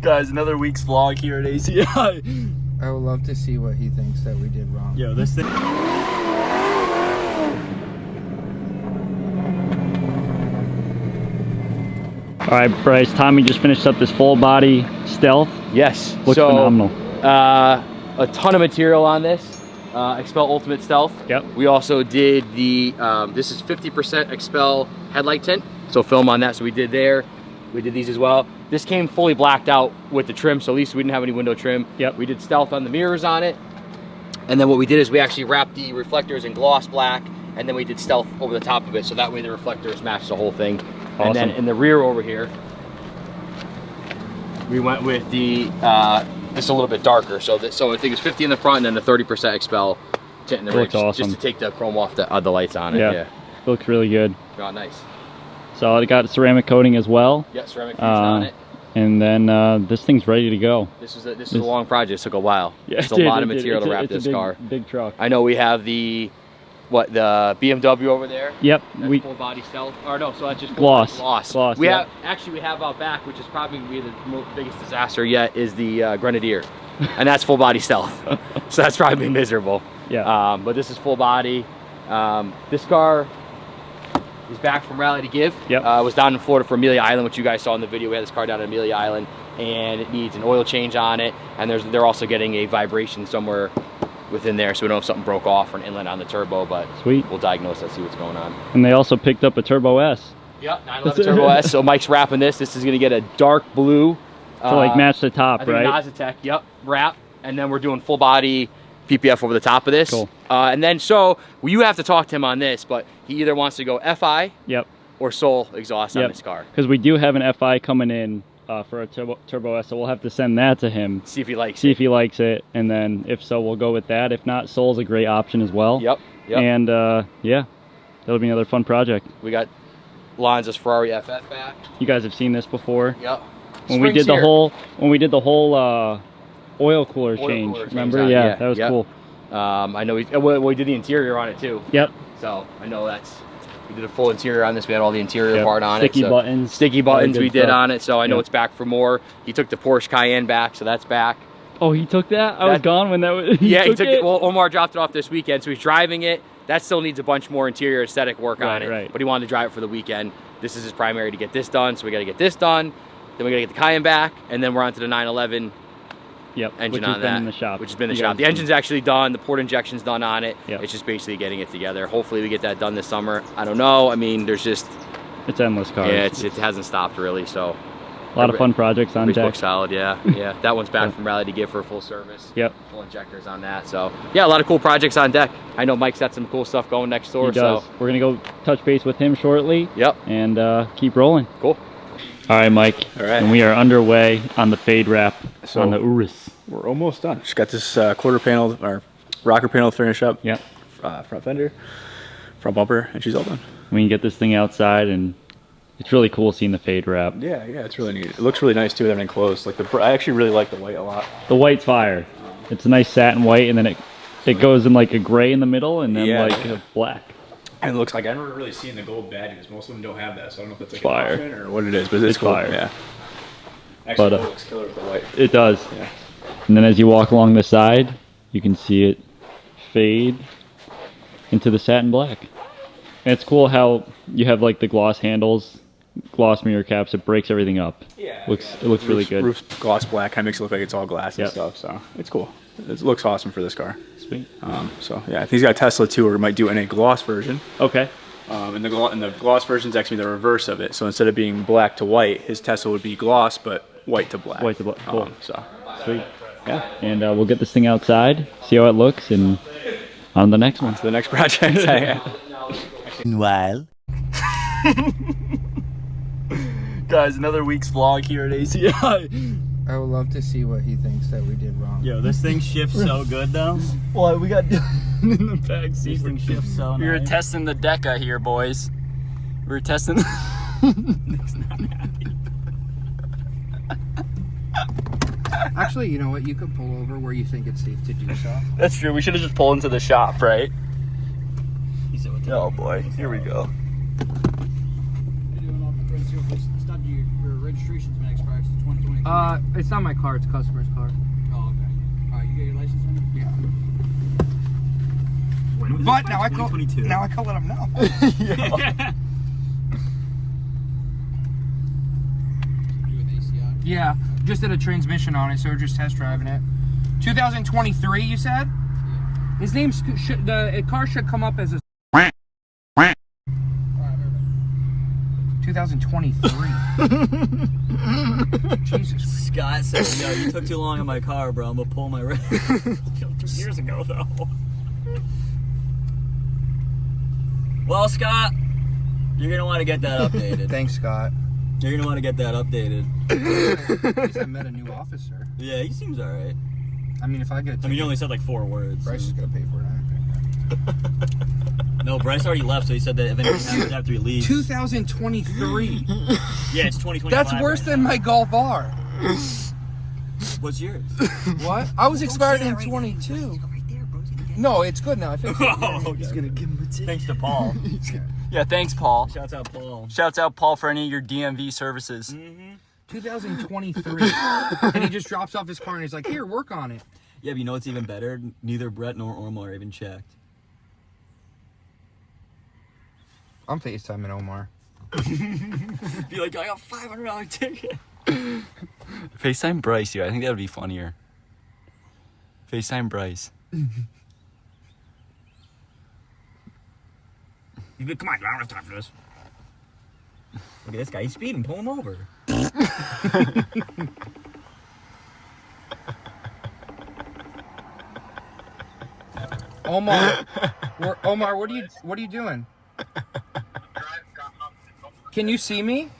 Guys, another week's vlog here at ACI. I would love to see what he thinks that we did wrong. Yo, this thing. All right, Bryce, Tommy just finished up this full body Stealth. Yes. Looks phenomenal. A ton of material on this. Expel Ultimate Stealth. Yep. We also did the, this is 50% Expel headlight tint. So film on that, so we did there. We did these as well. This came fully blacked out with the trim, so at least we didn't have any window trim. Yep. We did Stealth on the mirrors on it. And then what we did is we actually wrapped the reflectors in gloss black, and then we did Stealth over the top of it, so that way the reflectors match the whole thing. Awesome. And then in the rear over here, we went with the, this is a little bit darker, so I think it's 50 in the front and then the 30% Expel tint in the rear, awesome. just to take the chrome off the lights on it. Yeah. Looks really good. Oh, nice. So I got ceramic coating as well. Yeah, ceramic finish on it. And then this thing's ready to go. This is a long project. It took a while. Yeah, it's a lot of material to wrap this car. Big truck. I know we have the BMW over there. Yep. That's full body Stealth. Or no, so that's just gloss. Gloss. We have out back, which is probably the biggest disaster yet, is the Grenadier, and that's full body Stealth. So that's probably miserable. Yeah. But this is full body. This car is back from Rally to Give. Yep. Was down in Florida for Amelia Island, which you guys saw in the video. We had this car down at Amelia Island, and it needs an oil change on it, and they're also getting a vibration somewhere within there, so we don't know if something broke off or an inlet on the turbo, but sweet. We'll diagnose that, see what's going on. And they also picked up a Turbo S. Yep, 911 Turbo S. So Mike's wrapping this. This is going to get a dark blue. To like match the top, I think right? Nazatech, yep, wrap. And then we're doing full body PPF over the top of this. Cool. And then, so you have to talk to him on this, but he either wants to go FI Yep. or Soul exhaust on this car. Because we do have an FI coming in for a Turbo S, so we'll have to send that to him. See if he likes it. See if he likes it, and then if so, we'll go with that. If not, Soul's a great option as well. Yep. And yeah, that'll be another fun project. We got Lanza's Ferrari FF back. You guys have seen this before. Yep. When we did the whole oil cooler change, remember? Yeah, that was cool. I know we did the interior on it too. Yep. So I know we did a full interior on this. We had all the interior part on Sticky it. buttons. Sticky buttons we did on it. So I know it's back for more. He took the Porsche Cayenne back, so that's back. Oh, he took that? I was gone when that was. Yeah, he took it. Well, Omar dropped it off this weekend, so he's driving it. That still needs a bunch more interior aesthetic work on it. Right. But he wanted to drive it for the weekend. This is his primary to get this done, so we got to get this done. Then we got to get the Cayenne back, and then we're on to the 911 engine on that, in the shop. which has been in the shop. The engine's actually done. The port injection's done on it. Yep. It's just basically getting it together. Hopefully we get that done this summer. I don't know. I mean, there's just... It's endless cars. Yeah, it hasn't stopped really, so... A lot of fun projects on deck. Solid, yeah. Yeah, that one's back from Rally to Give for a full service. Yep. Full injectors on that. So, yeah, a lot of cool projects on deck. I know Mike's got some cool stuff going next door. He does. So we're going to go touch base with him shortly. Yep. And keep rolling. Cool. All right, Mike. All right. And we are underway on the fade wrap on the Urus. We're almost done. Just got this quarter panel, or rocker panel to finish up. Yep. Front fender, front bumper, and she's all done. We can get this thing outside, and it's really cool seeing the fade wrap. Yeah, it's really neat. It looks really nice too with everything closed. I actually really like the white a lot. The white's fire. It's a nice satin white, and then it goes in like a gray in the middle, and then a black. And it looks like I've never really seen the gold badges. Most of them don't have that, so I don't know if that's like fire. an option or what it is, but it's cool. Fire. Yeah. Actually, But, it looks killer with the white. It does. Yeah. And then as you walk along the side, you can see it fade into the satin black. And it's cool how you have like the gloss handles, gloss mirror caps. It breaks everything up. Yeah. It looks really good. Roof's gloss black, kind of makes it look like it's all glass and stuff. So it's cool. It looks awesome for this car. Sweet. So yeah, I think he's got a Tesla too, or he might do it in a gloss version. Okay. And the gloss version is actually the reverse of it. So instead of being black to white, his Tesla would be gloss, but white to black. White to black. Cool. So sweet. yeah. And we'll get this thing outside, see how it looks, and on the next one. To the next project. Meanwhile. Guys, another week's vlog here at ACI. I would love to see what he thinks that we did wrong. Yo, this thing shifts so good though. Well, we got in the back seat. This thing shifts so We were nice. testing the Deca here, boys. We were testing. Nick's not happy. Actually, you know what? You could pull over where you think it's safe to do so. That's true. We should have just pulled into the shop, right? He said, Oh boy, here we go. time your registration's been expired since 2023? It's not my car. It's a customer's car. Oh, okay. You got your license on it? Yeah. When was But this? now I call. 2022. Now I call let them know. You with ACI? Yeah, just did a transmission on it, so we're just test driving it. 2023, you said? Yeah. His name the car should come up as a Alright, perfect. 2023. Jesus. Scott said, "Yo, you took too long on my car, bro. I'm gonna pull my red." 2 years ago, though. Well, Scott, you're gonna want to get that updated. Thanks, Scott. You're gonna want to get that updated. At least I met a new officer. Yeah, he seems alright. I mean, if I get a I ticket, mean, you only said like 4 words. Bryce so. is gonna pay for it. I ain't paying for it. No, Bryce already left, so he said that if anything happens after he leaves. 2023. Yeah, it's 2025. That's worse right than now. my Golf R. What's yours? What? I was expired in 22. No, it's good now. I fixed it. Oh, he's gonna give him a ticket. Thanks to Paul. Yeah, thanks, Paul. Shouts out Paul. Shouts out Paul for any of your DMV services. 2023. And he just drops off his car and he's like, here, work on it. Yeah, but you know what's even better? Neither Brett nor Omar even checked. I'm FaceTiming Omar. Be like, I got a $500 ticket. FaceTime Bryce, dude. I think that would be funnier. FaceTime Bryce. You'd be, come on, I don't have time for this. Look at this guy, he's speeding, pull him over. Omar, Omar, what are you doing? Can you see me?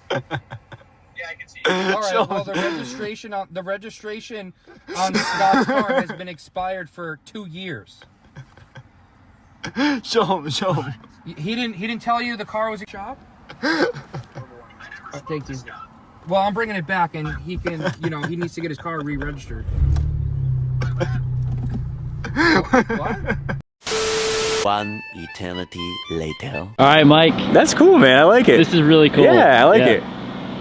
Yeah, I can see you. All right. Well, the registration on Scott's car has been expired for 2 years. Show him. He didn't tell you the car was a shop. Thank you. Well, I'm bringing it back, and he can. He needs to get his car re-registered. What? One eternity later. All right, Mike. That's cool, man. I like it. This is really cool. Yeah, I like it.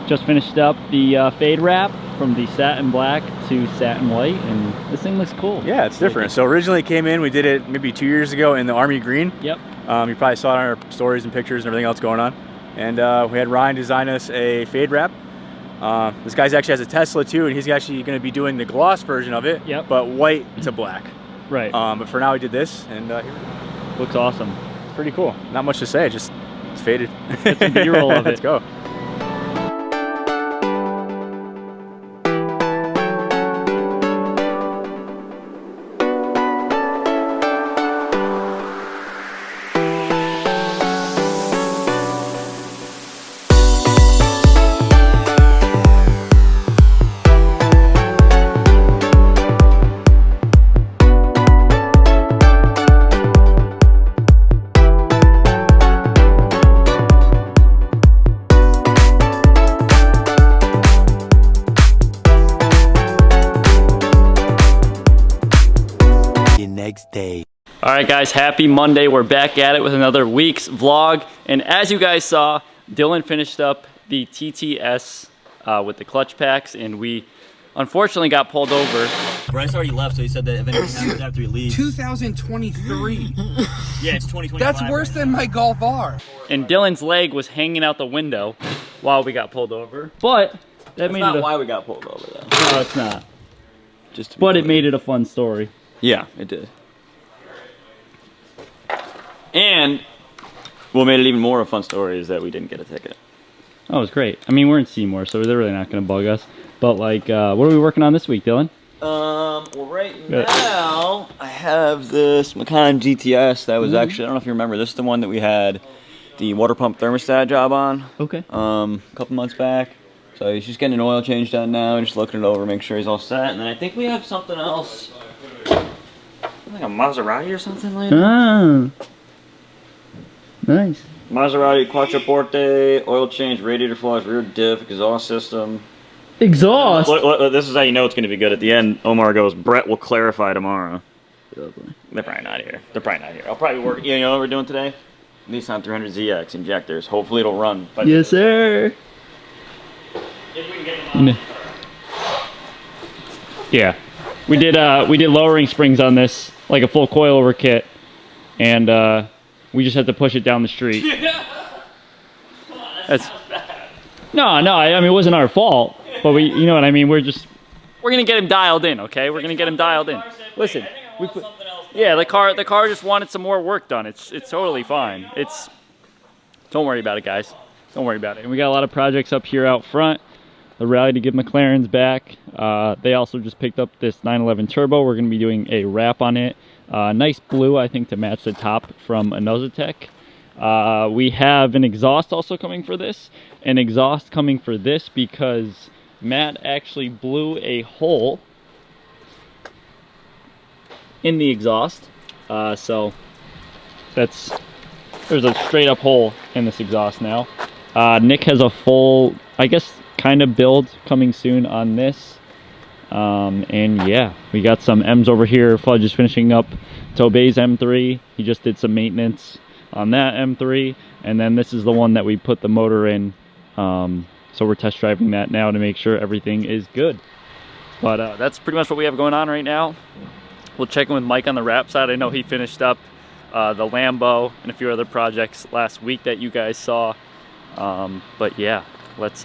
Just finished up the fade wrap from the satin black to satin white, and this thing looks cool. Yeah, it's different. So originally it came in, we did it maybe 2 years ago in the army green. Yep. You probably saw it on our stories and pictures and everything else going on. And we had Ryan design us a fade wrap. This guy actually has a Tesla too, and he's actually going to be doing the gloss version of it, Yep. but white to black. Right. But for now we did this, and here we go. Looks awesome. Pretty cool. Not much to say, just it's faded. Get some B-roll of it. Let's go. Next day. All right, guys, happy Monday. We're back at it with another week's vlog. And as you guys saw, Dylan finished up the TTS with the clutch packs, and we unfortunately got pulled over. Bryce already left, so he said that if anything happens after he leaves. 2023. Yeah, it's 2025. That's worse than my Golf R. And Dylan's leg was hanging out the window while we got pulled over. But that That's made not it why we got pulled over, though. No, it's not. Just But it made it a fun story. Yeah, it did. And what made it even more a fun story is that we didn't get a ticket. Oh, it was great. I mean, we're in Seymour, so they're really not going to bug us. But, like, what are we working on this week, Dylan? Well, right now, I have this Macan GTS that was actually, I don't know if you remember, this is the one that we had the water pump thermostat job on. Okay. A couple months back. So he's just getting an oil change done now, just looking it over, make sure he's all set. And then I think we have something else. Like a Maserati or something like that. Ah. Nice. Maserati Quattroporte, oil change, radiator flush, rear diff, exhaust system. Exhaust? This is how you know it's going to be good. At the end, Omar goes, Brett will clarify tomorrow. They're probably not here. I'll probably work. You know what we're doing today? Nissan 300ZX injectors. Hopefully it'll run. Yes, sir. Yeah, we did lowering springs on this, like a full coilover kit, and we just had to push it down the street. That's no. I mean, it wasn't our fault, but you know what I mean. We're gonna get him dialed in, okay? We're gonna get him dialed in. Listen, yeah, the car just wanted some more work done. It's totally fine. Don't worry about it, guys. Don't worry about it. And we got a lot of projects up here out front. The rally to give McLaren's back. They also just picked up this 911 Turbo. We're going to be doing a wrap on it. Nice blue, I think, to match the top from Another. We have an exhaust also coming for this. An exhaust coming for this because Matt actually blew a hole in the exhaust. So there's a straight up hole in this exhaust now. Nick has a full, I guess, kind of build coming soon on this. And yeah, we got some M's over here. Fudge is finishing up Tobey's M3. He just did some maintenance on that M3. And then this is the one that we put the motor in. So we're test driving that now to make sure everything is good. But that's pretty much what we have going on right now. We'll check in with Mike on the wrap side. I know he finished up the Lambo and a few other projects last week that you guys saw. But yeah, let's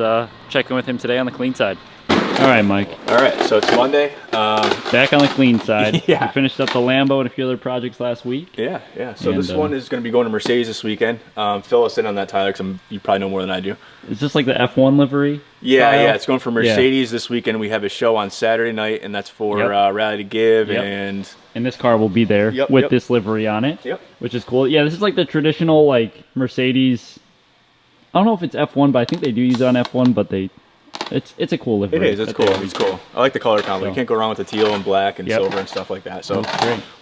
check in with him today on the clean side. All right, Mike. All right, so it's Monday. Back on the clean side. Yeah. We finished up the Lambo and a few other projects last week. Yeah. So this one is going to be going to Mercedes this weekend. Fill us in on that, Tyler, because you probably know more than I do. Is this like the F1 livery? Yeah, it's going for Mercedes this weekend. We have a show on Saturday night, and that's for Rally to Give. And this car will be there with this livery on it, which is cool. Yeah, this is like the traditional like Mercedes. I don't know if it's F1, but I think they do use it on F1, but it's a cool livery. It is. It's cool. It's cool. I like the color combo. You can't go wrong with the teal and black and silver and stuff like that. So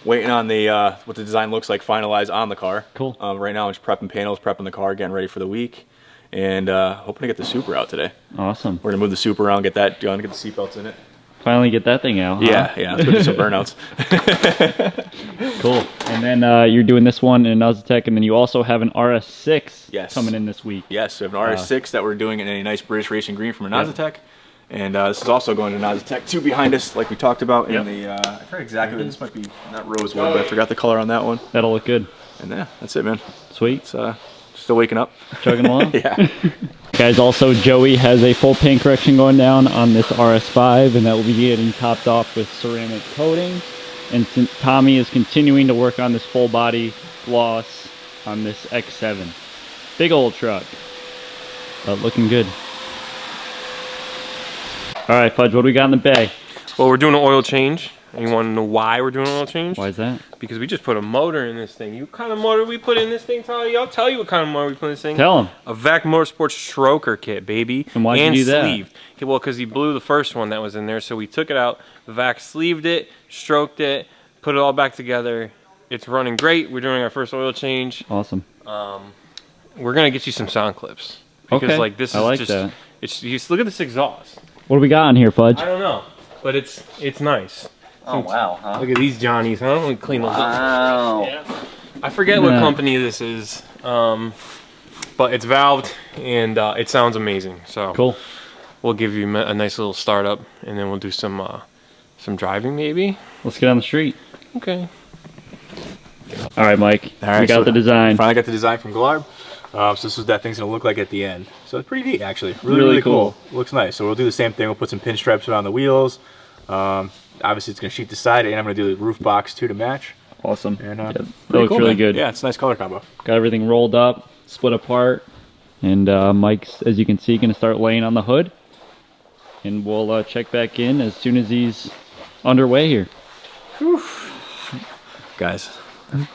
waiting on the what the design looks like finalized on the car. Cool. Right now I'm just prepping panels, prepping the car, getting ready for the week, and hoping to get the Super out today. Awesome. We're gonna move the Super around, get that done, get the seatbelts in it. Finally get that thing out. Yeah. Let's go do some burnouts. Cool. And then you're doing this one in Aztec, and then you also have an RS6 coming in this week. Yes, we have an RS6 that we're doing in a nice British racing green from an Aztec. And this is also going to Aztec 2 behind us, like we talked about in the, I forget exactly, this might be not rosewood, but I forgot the color on that one. That'll look good. And yeah, that's it, man. Sweet. It's still waking up. Chugging along? Yeah. Guys, also Joey has a full paint correction going down on this RS5, and that will be getting topped off with ceramic coating. And Tommy is continuing to work on this full body gloss on this X7. Big old truck, but looking good. All right, Fudge, what do we got in the bay? Well, we're doing an oil change. And you want to know why we're doing an oil change? Why is that? Because we just put a motor in this thing. What kind of motor we put in this thing, Tyler? I'll tell you what kind of motor we put in this thing. Tell him. A VAC Motorsports stroker kit, baby. And why'd you do that? Sleeved. Okay, well, because he blew the first one that was in there, so we took it out. The VAC sleeved it, stroked it, put it all back together. It's running great. We're doing our first oil change. Awesome. We're gonna get you some sound clips. Because like this is I like just that. Just look at this exhaust. What do we got on here, Fudge? I don't know, but it's nice. Oh wow, huh? Look at these Johnnies, huh? Let me clean those up. Wow. Yeah. I forget what company this is, but it's valved and it sounds amazing. So cool. We'll give you a nice little startup, and then we'll do some driving maybe. Let's get on the street. Okay. All right, Mike. All right, we got so the design. Finally got the design from Glarb. So this is what that thing's gonna look like at the end. So it's pretty neat, actually. Really cool. Looks nice. So we'll do the same thing. We'll put some pinstripes around the wheels. Obviously, it's gonna sheet the side, and I'm gonna do the roof box too to match. Awesome. And that looks cool, really man. good. Yeah, it's a nice color combo. Got everything rolled up, split apart, and Mike's, as you can see, gonna start laying on the hood. And we'll check back in as soon as he's underway here. Whew. Guys,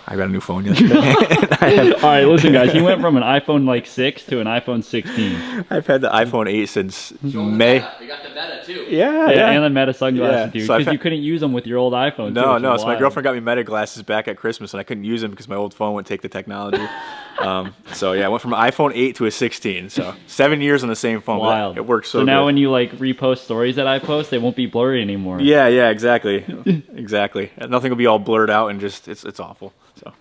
I got a new phone yesterday. All right, listen, guys. He went from an iPhone like 6 to an iPhone 16. I've had the iPhone 8 since May. You got the Meta too. Yeah, and the Meta sunglasses, dude. So Because you couldn't use them with your old iPhone. No. So my girlfriend got me Meta glasses back at Christmas, and I couldn't use them because my old phone wouldn't take the technology. So yeah, I went from an iPhone 8 to a 16. So 7 years on the same phone. Wild. It works so good. Now when you like repost stories that I post, they won't be blurry anymore. Yeah, exactly. Exactly. Nothing will be all blurred out and just it's awful. So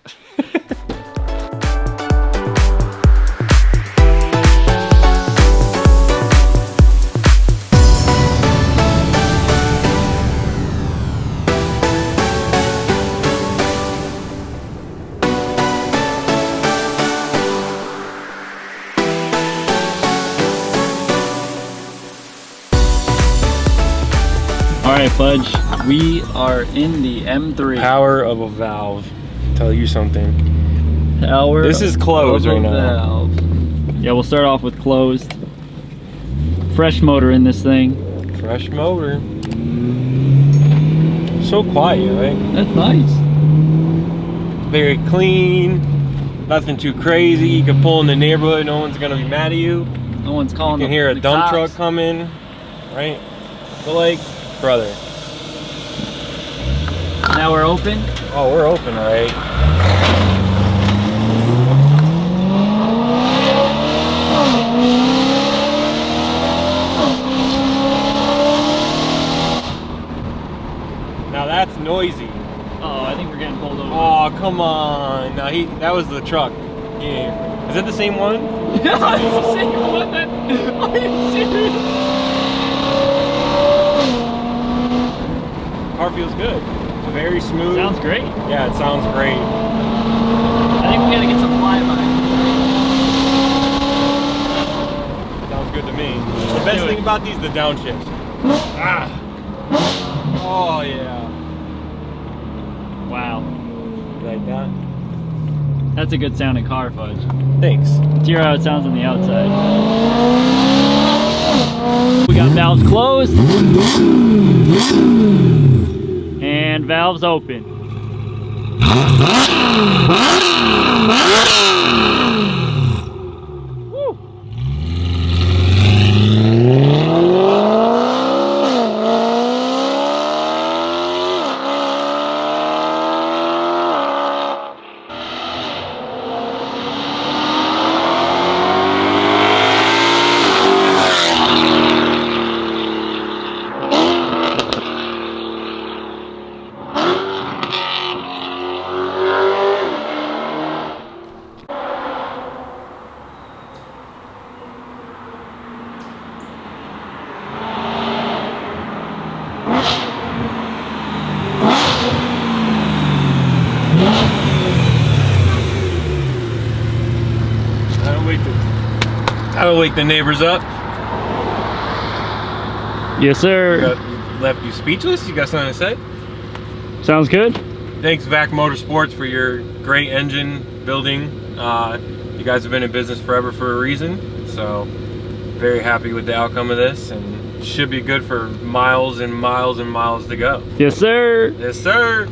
All right, Fudge, we are in the M3. Power of a valve. Tell you something. Power. This is closed right now. Valve. Yeah, we'll start off with closed. Fresh motor in this thing. Fresh motor. So quiet, right? That's nice. Very clean. Nothing too crazy. You can pull in the neighborhood. No one's gonna be mad at you. No one's calling. You can hear a dump truck coming, right? But like, brother. Now we're open. Oh, we're open, all right. Now that's noisy. Oh, I think we're getting pulled over. Oh, come on. Now that was the truck. Yeah. Is that the same one? Yeah, it's the same one. Are you serious? Car feels good. Very smooth. Sounds great. Yeah, it sounds great. I think we gotta get some flybys. Sounds good to me. The best thing about these, the downshifts. Ah. Oh yeah. Wow. Like that. That's a good sounding car, Fudge. Thanks. Let's hear how it sounds on the outside. We got valves closed. And valves open. Woo. That'll wake the neighbors up. Yes, sir. Left you speechless? You got something to say? Sounds good. Thanks, VAC Motorsports, for your great engine building. You guys have been in business forever for a reason, so very happy with the outcome of this, and should be good for miles and miles and miles to go. Yes, sir. Yes, sir.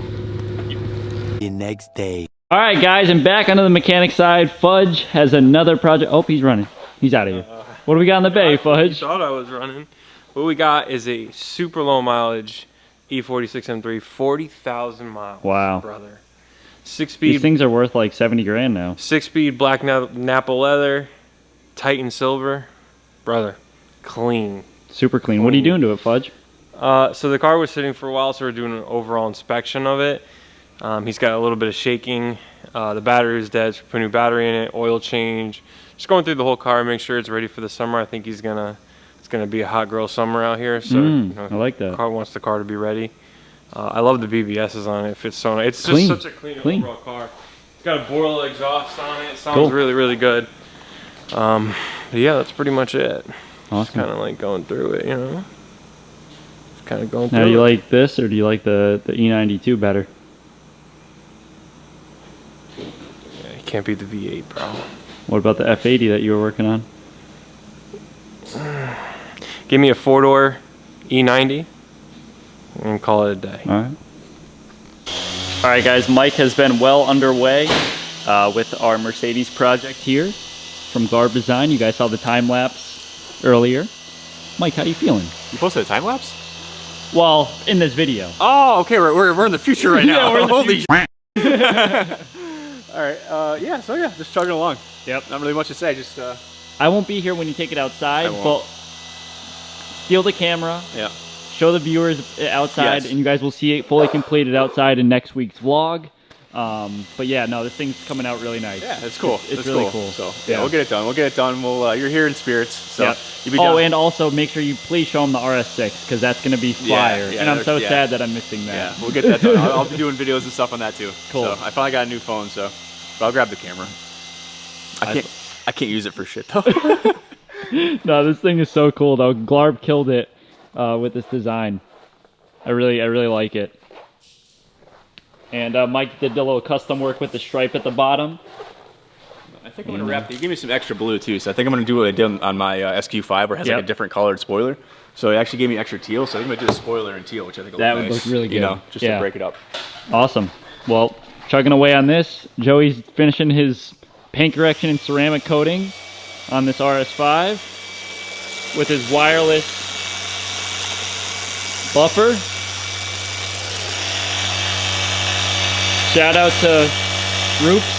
The next day. All right, guys, and back onto the mechanic side. Fudge has another project. Oh, he's running. He's out of here. What do we got in the bay, I Fudge? thought I was running. What we got is a super low mileage E46 M3, 40,000 miles. Wow. Brother. These 6-speed. things are worth like 70 grand now. 6-speed black Napa leather, Titan silver. Brother, clean. Super clean. What are you doing to it, Fudge? So the car was sitting for a while, so we're doing an overall inspection of it. He's got a little bit of shaking. The battery is dead, so we put a new battery in it, oil change. Just going through the whole car, make sure it's ready for the summer. I think it's gonna be a hot girl summer out here. So you know, I like that. Car wants the car to be ready. I love the BBSs on it. It fits so nice. It's Clean. just such a clean overall car. It's got a Borla exhaust on it. It sounds really, really good. But yeah, that's pretty much it. Awesome. Just kind of like going through it, you know. Just kind of going through Now, do you it. like this or do you like the E92 better? Yeah, you can't beat the V8, bro. What about the F80 that you were working on? Give me a 4-door E90 and call it a day. All right. All right, guys. Mike has been well underway with our Mercedes project here from Garb Design. You guys saw the time lapse earlier. Mike, how you feeling? You posted a time lapse? Well, in this video. Oh, okay. We're in the future right now. Yeah, we're in the Holy future. All right. Yeah. So yeah, just chugging along. Yep. Not really much to say. Just. I won't be here when you take it outside, I won't. but steal the camera. Yeah. Show the viewers outside, Yes. and you guys will see it fully completed outside in next week's vlog. But yeah, no, this thing's coming out really nice. Yeah, it's cool. It's really cool. So yeah, we'll get it done. We'll get it done. We'll. You're here in spirits. So Yep. you'll be Oh, down. and also make sure you please show them the RS6 because that's going to be fire. yeah, and I'm so yeah. sad that I'm missing that. Yeah, we'll get that done. I'll be doing videos and stuff on that too. Cool. So I finally got a new phone, so but I'll grab the camera. I can't use it for shit though. No, this thing is so cool though. Glarb killed it with this design. I really like it. And Mike did a little custom work with the stripe at the bottom. I think I'm gonna wrap. He gave me some extra blue too, so I think I'm gonna do what I did on my SQ5, where it has like a different colored spoiler. So he actually gave me extra teal, so I think I'm gonna do a spoiler in teal, which I think will That look would nice, look really good. You know, just to break it up. Awesome. Well, chugging away on this, Joey's finishing his paint correction and ceramic coating on this RS5 with his wireless buffer. Shout out to Roops